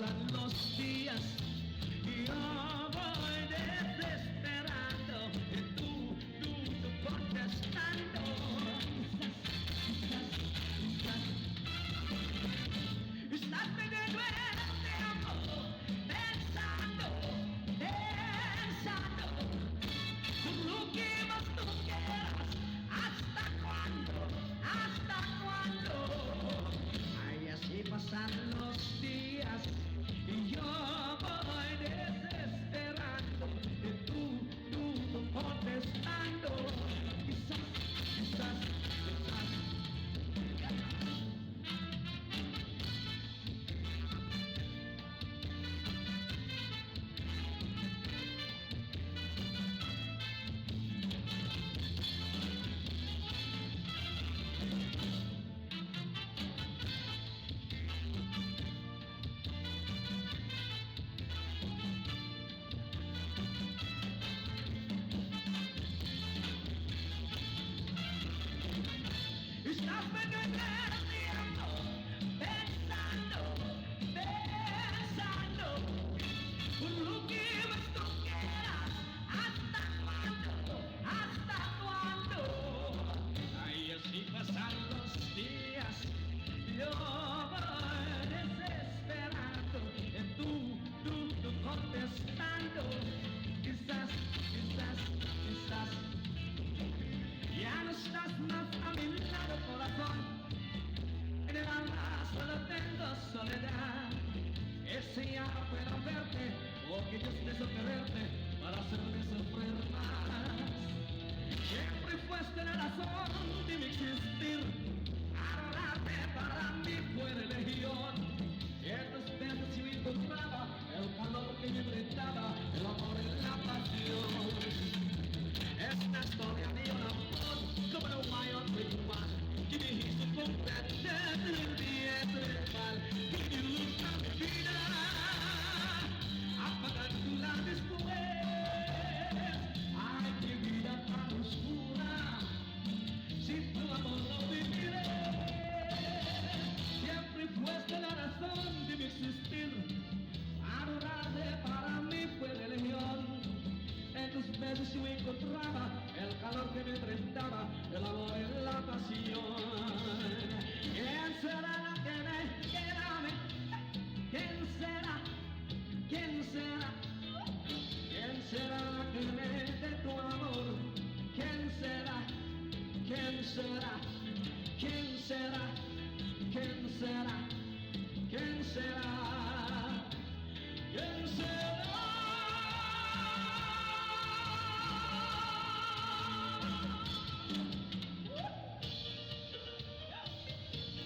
pasan los días y yo voy desesperando y tú contestando. Estás perdiendo el tiempo pensando por lo que más tú quieras. ¿Hasta cuándo? ¿Hasta cuándo? Ay, así pasan los días y yo voy desesperando y tú contestando. Quizás. Estás perdiendo el tiempo pensando por lo que más tú quieras. ¿Hasta cuándo? ¿Hasta cuándo? Ay, así pasan los días, yo voy desesperando y tú contestando. Quizás ya no estás más a mi lado, corazón. En el alma solo tengo soledad. Ese ya no puedo verte, porque yo pienso quererte para hacerme sufrir más. Siempre fuiste la razón de mi existir. Adorarte para mí fue religión. En tus besos yo encontraba el calor que me brindaba, el amor y la pasión. Esta historia de un amor como no hay otro igual, que me hizo comprender el bien y el mal, que me ilustra mi vida, apagándola después. Ay, qué vida tan oscura, sin tu amor no viviré. Siempre fuiste la razón de mi existir, adorarte para mí fue religión. En tus besos yo encontraba el calor que me brindaba, el amor y la pasión. ¿Quién será la que me quiera a mí? ¿Quién será? ¿Quién será? ¿Quién será la que me dé tu amor? ¿Quién será? ¿Quién será? ¿Quién será? ¿Quién será? ¿Quién será?